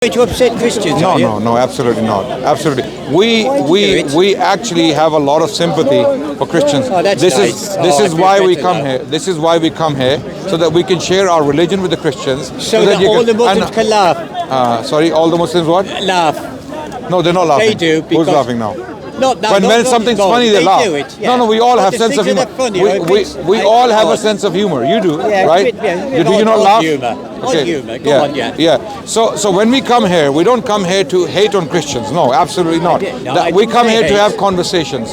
To upset Christians, are you? No, absolutely not. Absolutely. We actually have a lot of sympathy for Christians. Oh, that's this nice. this I is feel why we better come now. here. This is why we come here, so that we can share our religion with the Christians. So that all the Muslims can laugh. Sorry, all the Muslims what? Laugh. No, they're not laughing. They do. Who's laughing now? When something's funny, they laugh. Do it, yeah. No, we all have the sense of things humor. that are funny, We all have a sense of humor. You do, Yeah, right? Do you not odd laugh? Humor. Odd humor. Go on, yeah. Yeah. So when we come here, we don't come here to hate on Christians. No, absolutely not. We come here to have conversations,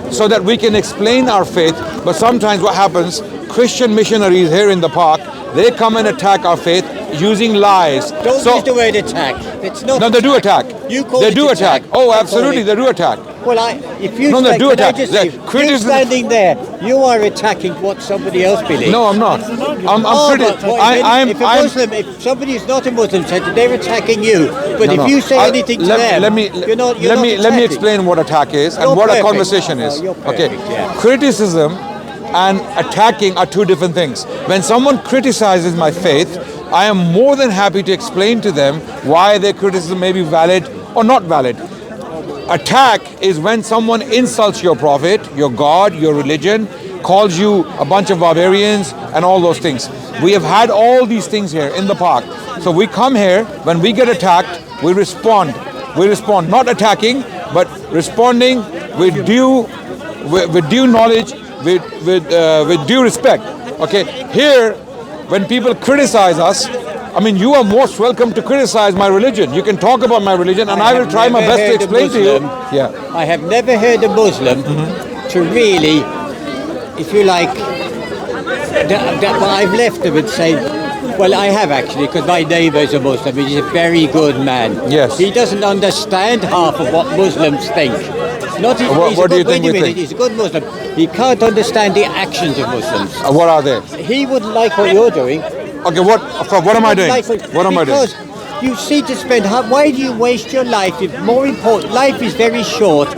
so that we can explain our faith. But sometimes what happens? Christian missionaries here in the park, they come and attack our faith using lies. Don't use the word attack. It's not. No, they do attack. You call they it do attack. Oh, I absolutely, they do attack. Well, if you No, they do attack. Just They- say, you criticism- standing there, you are attacking what somebody else believes. No, I'm not. I'm pretty. If somebody is not a Muslim, they're attacking you. But No, if no. you say anything to them, let me let me explain what attack is and You're what perfect. a conversation is. Oh, you're Okay, perfect, yeah. criticism and attacking are two different things. When someone criticizes my faith, I am more than happy to explain to them why their criticism may be valid or not valid. Attack is when someone insults your prophet, your God, your religion, calls you a bunch of barbarians and all those things. We have had all these things here in the park. So we come here, when we get attacked, we respond. We respond, not attacking, but responding with due knowledge, with due respect. Okay, here, when people criticize us, I mean, you are most welcome to criticize my religion. You can talk about my religion, and I will try my best to explain to you. Yeah. I have never heard a Muslim to really, if you like, I've left them and say, well, I have actually, because my neighbour is a Muslim. He's a very good man. Yes. He doesn't understand half of what Muslims think. What do you think we think? He's a good Muslim. He can't understand the actions of Muslims. What are they? He would like what you're doing. Okay, what am I doing? What am I doing? Because you see to spend. Why do you waste your life? If more important, life is very short.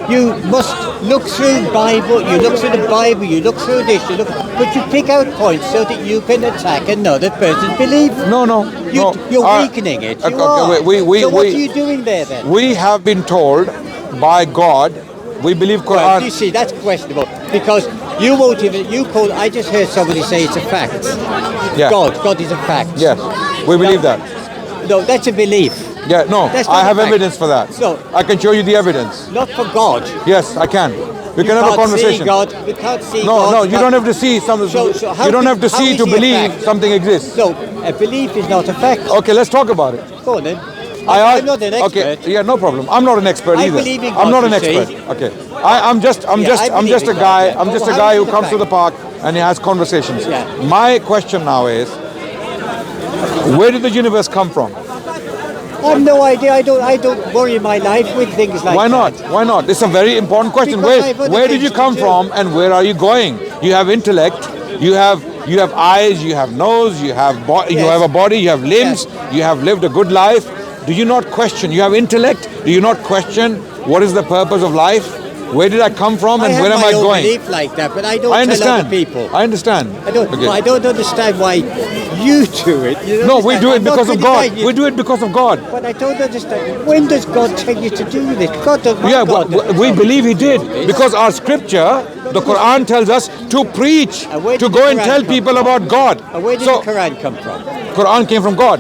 You must look through Bible. You look through the Bible. You look through this. But you pick out points so that you can attack another person's belief. No. You're weakening it. You okay, are. wait, so what are you doing there then? We have been told by God. We believe Quran. Well, you see, that's questionable because you won't even. I just heard somebody say it's a fact. Yeah. God is a fact. Yes, we believe that. No, that's a belief. Yeah, no, That's not I a have fact. evidence for that. No. I can show you the evidence. Not for God. Yes, I can. We can have a conversation. See God. We can't see No, God. no, you don't have to see something. So how you don't have to how see is to he a believe fact? something exists. No, a belief is not a fact. Okay, let's talk about it. Go on then. I'm not an expert. Okay, yeah, no problem. I'm not an expert I either. believe in I'm not God, an you expert. see. Okay, I'm just I believe a in guy. God, yeah. I'm just a How guy is who it a comes to fact? the park and he has conversations. Yeah. My question now is, where did the universe come from? I have no idea. I don't worry my life with things like Why that. not? Why not? It's a very important question. Because I have other Where did things you to come do. from and where are you going? You have intellect. You have eyes. You have nose. You have you Yes. have a body. You have limbs. Yes. You have lived a good life. Do you not question? You have intellect. Do you not question what is the purpose of life? Where did I come from and where am I I have my own going? belief like that, but I don't I tell understand. other people. I understand. I don't. Okay. I don't understand why you do it. You don't No, we understand. do it I'm not because of God. criticizing you, We do it because of God. But I don't understand. When does God tell you to do this? God doesn't. Yeah, God doesn't we tell believe He you to did do this. because our scripture, the Quran, tells us to preach, And where to did go the and Quran tell come people from? about God. And where did So, the Quran come from? Quran came from God.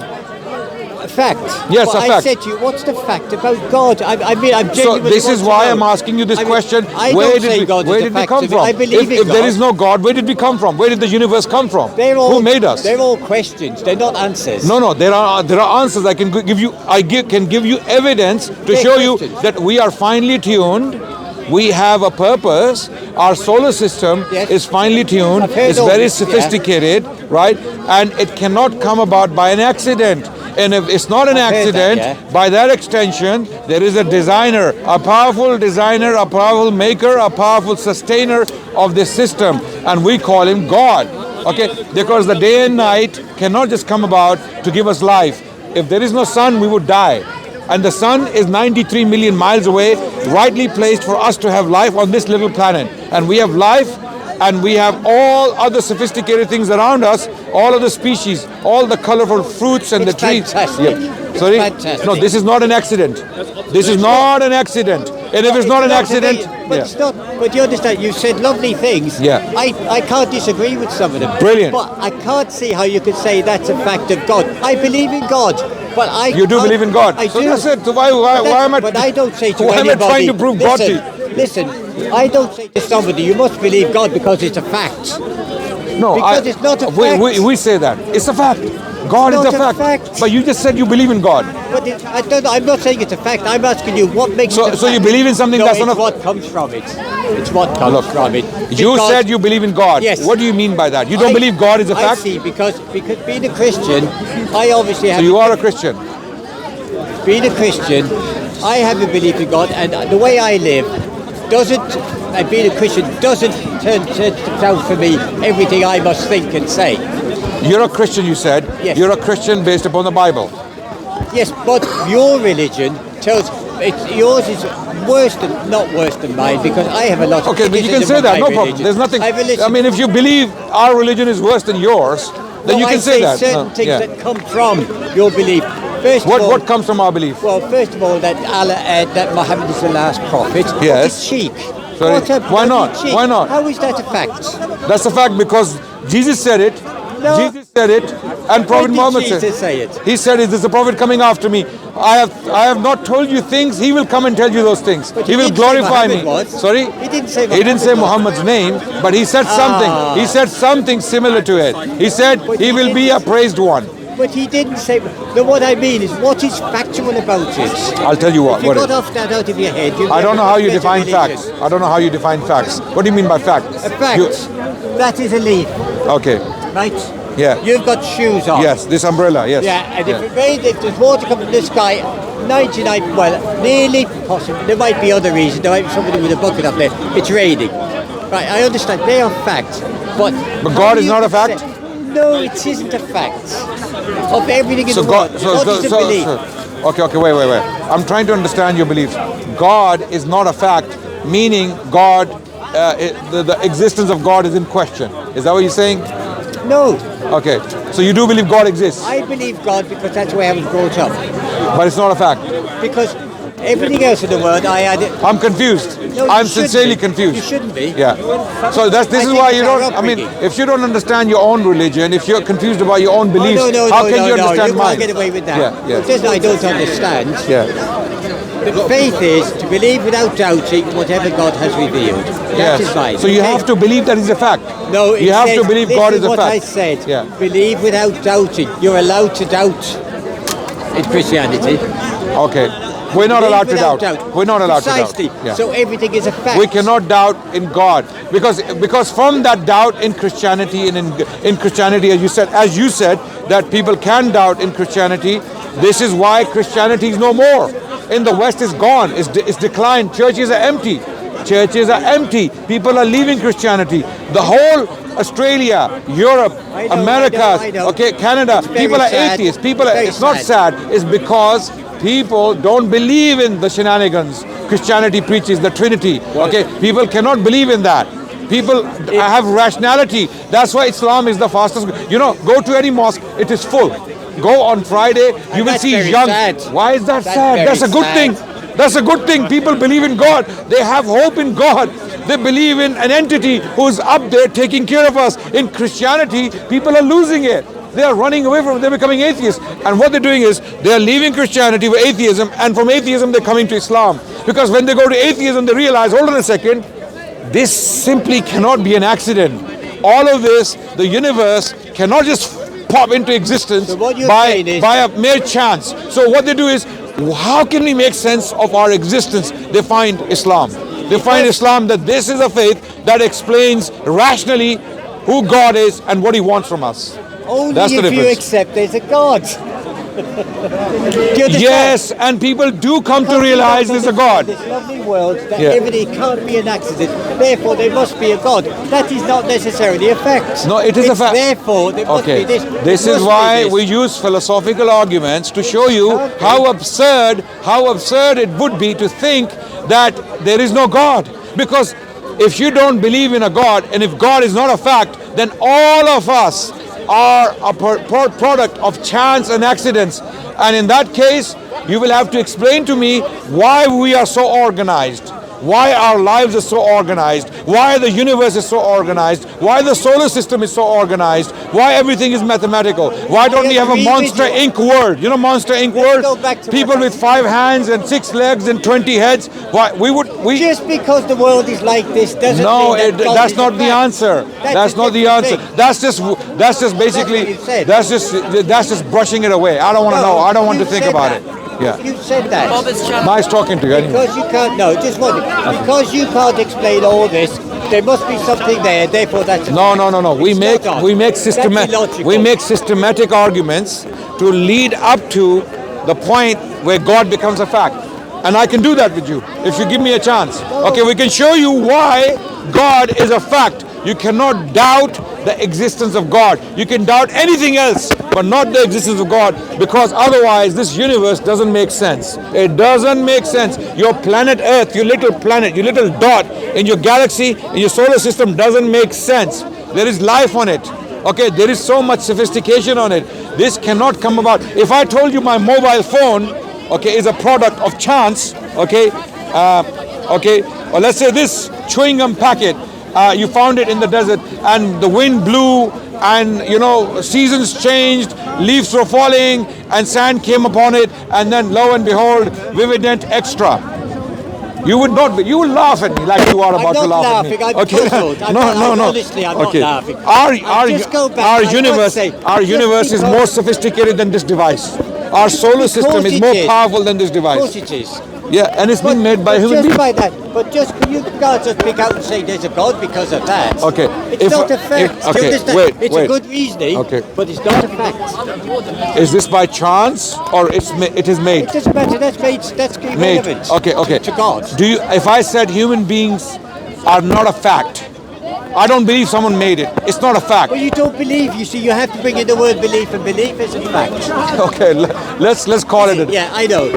A fact. Yes, well, a fact. I said to you, what's the fact about God? I mean, I'm So genuinely. this is want to why know. I'm asking you this I mean, question. I Where don't did say we, God is where a did we fact come to me. from? I believe in If there God. is no God, where did we come from? Where did the universe come from? Who made us? They're all questions. They're not answers. No, there are answers. I can give you. Can give you evidence to They're show you questions. that we are finely tuned. We have a purpose. Our solar system Yes. is finely tuned. I've heard It's all very this, yeah. sophisticated, right? And it cannot come about by an accident. And if it's not an I've heard that, accident, yeah. by that extension, there is a designer, a powerful designer, a powerful maker, a powerful sustainer of this system, and we call him God. Okay, because the day and night cannot just come about to give us life. If there is no sun, we would die. And the sun is 93 million miles away, rightly placed for us to have life on this little planet. And we have life and we have all other sophisticated things around us, all of the species, all the colorful fruits and It's the trees. fantastic. Yep. Sorry? Fantastic. No, this is not an accident. This is not an accident. And if it's not an accident, but it's not. But you understand, you said lovely things. Yeah. I can't disagree with some of them. Brilliant. But I can't see how you could say that's a fact of God. I believe in God, but I. You do believe in God. I So do. that's it. So why am I? But I don't say to why am I anybody. trying to prove God to you? Listen, I don't say to somebody you must believe God because it's a fact. No, Because it's not a fact. we say that. It's a fact. God It's is a not a fact. fact. But you just said you believe in God. But I don't. I'm not saying it's a fact. I'm asking you what makes it a So you fact? believe in something no, that's it's not a- what comes from it. It's what comes Look, from it. You Because- said you believe in God. Yes. What do you mean by that? You don't believe God is a I fact? see, because being a Christian, I obviously have. So you are a Christian. Being a Christian, I have a belief in God, and the way I live doesn't. And being a Christian doesn't turn down for me everything I must think and say. You're a Christian, you said. Yes. You're a Christian based upon the Bible. Yes, but your religion tells yours is not worse than mine, because I have a lot of Okay, but you can criticism say of that. my No problem. religion. There's nothing. I have a religion. I mean, if you believe our religion is worse than yours, then you I can say that. certain No, things yeah. that come from your belief. First of all, What comes from our belief? Well, first of all, that that Muhammad is the last prophet. Yes. What a cheek. Sorry, What a why bloody not? cheek. Why not? How is that a fact? That's a fact because Jesus said it. No. Jesus said it, and Prophet did Muhammad Jesus said. say it? He said, "There's a prophet coming after me. I have not told you things. He will come and tell you those things. But He he will didn't say glorify me." Muhammad was. Sorry, He didn't say He didn't say Muhammad Muhammad's name, but he said something. He said something similar to it. He said But he he will be a didn't. praised one. But he didn't say. No, what I mean is, what is factual about it? I'll tell you what. If you What got is? off that out of your head, I don't know how you define facts. I don't know how you define facts. What do you mean by fact? A fact, that is a leaf, Okay. right? Yeah. You've got shoes on. Yes. This umbrella. Yes. Yeah, and if it rains, if there's water coming from the sky, 99, well, nearly possible. There might be other reasons. There might be somebody with a bucket up there. It's raining. Right, I understand. They are facts. But God how is you not a can fact? say- No, it isn't a fact. Of everything in So the God, world. What is a belief? okay, wait. I'm trying to understand your beliefs. God is not a fact, meaning God, the existence of God is in question. Is that what you're saying? No, Okay, so you do believe God exists, I believe God because that's the way I was brought up. but it's not a fact. Because everything else in the world, I had it. I'm confused. No, you I'm shouldn't sincerely be. confused. You shouldn't be. Yeah. So this I is think why it's you our don't. I mean, upbringing. if you don't understand your own religion, if you're confused about your own beliefs, no, how can you no, understand you mine? can't get away with that. Yeah, It's just I don't understand. yeah. The faith is to believe without doubting whatever God has revealed. That is right. So you have to believe that is a fact. No, it you have says, to believe this God is a what fact. I said. Yeah. Believe without doubting. You're allowed to doubt in Christianity. Okay. We're not Believe allowed to without doubt. We're not allowed Precisely. to doubt. Yeah. So everything is a fact. We cannot doubt in God because from that doubt in Christianity and in Christianity, as you said, that people can doubt in Christianity. This is why Christianity is no more. In the West, is gone. It's declined. Churches are empty. Churches are empty. People are leaving Christianity. The whole Australia, Europe, I know, Americas, I know. okay, Canada. It's very People are sad. atheists. People are. Very It's not sad. It's because people don't believe in the shenanigans Christianity preaches, the Trinity. Okay, people cannot believe in that. People have rationality. That's why Islam is the fastest. Go to any mosque, it is full. Go on Friday, you will that's see very young. sad. Why is that That's sad? very That's a good sad. thing. That's a good thing. People believe in God. They have hope in God. They believe in an entity who's up there taking care of us. In Christianity, people are losing it. They are running away from it. They're becoming atheists. And what they're doing is they're leaving Christianity for atheism, and from atheism they're coming to Islam. Because when they go to atheism, they realize, hold on a second, this simply cannot be an accident. All of this, the universe cannot just pop into existence So what you're by saying is- a mere chance. So what they do is, how can we make sense of our existence? They find Islam. They find Islam that this is a faith that explains rationally who God is and what He wants from us. Only That's the if you difference. accept there's a God. Do you understand? Yes, and people do come to Can't realize be there's a this- God. This lovely world that Yeah. everything can't be an accident. Therefore, there must be a God. That is not necessarily a fact. No, it is a It's fact. Therefore, there must Okay, be this. this There is must be why this. we use philosophical arguments to show you Okay. how absurd it would be to think that there is no God. Because if you don't believe in a God, and if God is not a fact, then all of us are a product of chance and accidents. And in that case, you will have to explain to me why we are so organized, why our lives are so organized, why the universe is so organized, why the solar system is so organized, why everything is mathematical. Why don't we have a Monster Inc. world? You know Monster Inc. world? People with 5 hands and 6 legs and 20 heads. Why we just because the world is like this doesn't mean that's not the answer. That's not the answer. That's just basically that's just brushing it away. I don't want to know. I don't want to think about it. Yeah. You said that. Nice talking to you. Because you can't. No, just one. Because you can't explain all this, there must be something there. Therefore, that's no. We make systematic arguments to lead up to the point where God becomes a fact, and I can do that with you if you give me a chance. Okay, we can show you why God is a fact. You cannot doubt the existence of God. You can doubt anything else, but not the existence of God, because otherwise this universe doesn't make sense. It doesn't make sense. Your planet Earth, your little planet, your little dot in your galaxy, in your solar system doesn't make sense. There is life on it. Okay, there is so much sophistication on it. This cannot come about. If I told you my mobile phone, okay, is a product of chance, okay, or let's say this chewing gum packet, you found it in the desert and the wind blew and seasons changed, leaves were falling and sand came upon it, and then lo and behold, Vivident Extra. You would not be, you will laugh at me like you are about to laugh at me. I'm puzzled. No. Honestly, I'm not laughing. Our universe is more sophisticated than this device. Our solar system is more powerful than this device. Of course it is. Yeah, and it's been made by human beings. But you can't just pick out and say there's a God because of that. Okay. It's not a fact. It's a good reasoning, but it's not a fact. Is this by chance or it is made? It doesn't matter. That's irrelevant. Okay. To God. If I said human beings are not a fact, I don't believe someone made it. It's not a fact. Well, you don't believe. You see, you have to bring in the word belief, and belief is a fact. Okay, let's call it. Yeah, I know.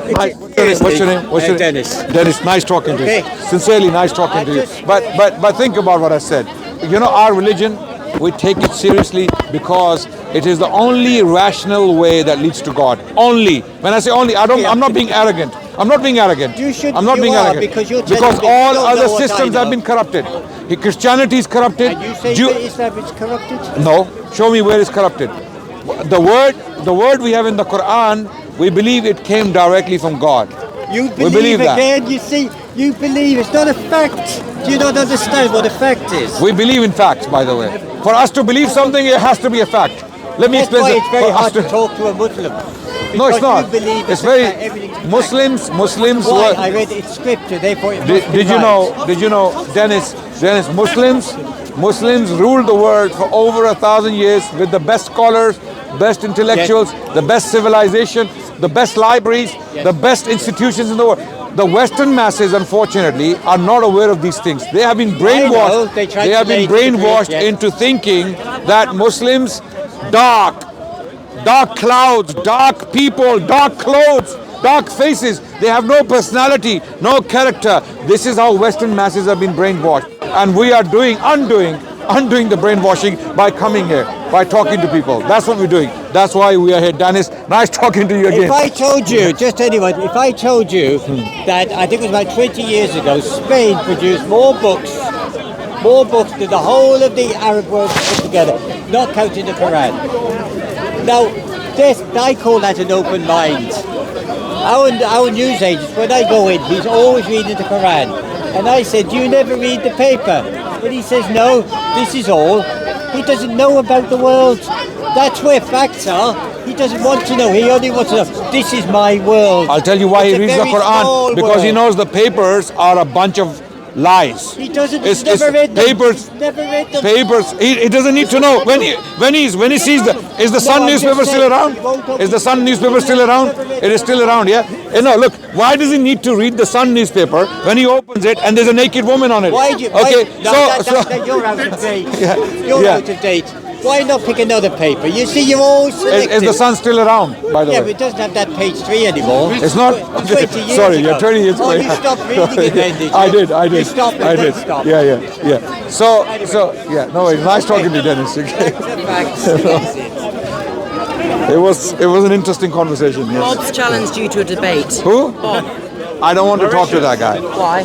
What's your name? Dennis. Dennis, nice talking to you. Sincerely, nice talking to you. But think about what I said. Our religion, we take it seriously because it is the only rational way that leads to God. Only. When I say only, I'm not being arrogant. I'm not being arrogant. I'm not being arrogant. Because all other systems have been corrupted. Christianity is corrupted. And you say Islam is corrupted? No. Show me where it's corrupted. The word we have in the Quran, we believe it came directly from God. You believe again, you see, you believe. It's not a fact. Do you not understand what a fact is? We believe in facts, by the way. For us to believe something, it has to be a fact. Let me explain. That's why it's very hard to talk to a Muslim. No, it's not. It's very Muslims. Why? I read it's scripture. Therefore, it must be did you know, Dennis? Muslims ruled the world for over 1,000 years with the best scholars, best intellectuals, the best civilization, the best libraries, the best institutions in the world. The Western masses, unfortunately, are not aware of these things. They have been brainwashed. They have been brainwashed into thinking that Muslims, dark clouds, dark people, dark clothes, dark faces. They have no personality, no character. This is how Western masses have been brainwashed. And we are undoing the brainwashing by coming here, by talking to people. That's what we're doing. That's why we are here. Dennis, nice talking to you again. If I told you, that I think it was about 20 years ago, Spain produced more books than the whole of the Arab world put together, not counting the Quran. Now, I call that an open mind. Our news agent, when I go in, he's always reading the Quran. And I said, do you never read the paper? And he says, no, this is all. He doesn't know about the world. That's where facts are. He doesn't want to know. He only wants to know, this is my world. I'll tell you why he reads the Quran. Because he knows the papers are a bunch of lies. He doesn't. He's never read them. Papers. He's never read them. Papers. He doesn't need to know. When he sees is the Sun newspaper still around? Is the Sun newspaper still around? It is still around. Yeah. Look. Why does he need to read the Sun newspaper when he opens it and there's a naked woman on it? Why do you? Okay. You're out of date. You're out of date. Why not pick another paper? You see, you're all selective. Is the sun still around, by the Yeah, way? but it doesn't have that page 3 anymore. It's not. 20 years Sorry, ago. you're 20 years Oh, ago. you stopped reading it then, did you? I did. You stopped and I then did. stopped. Yeah. So, yeah. No worries. Nice talking to you, Dennis. Okay. It was an interesting conversation. Yes. Bob's challenged you to a debate. Who? I don't want to talk to that guy. Why?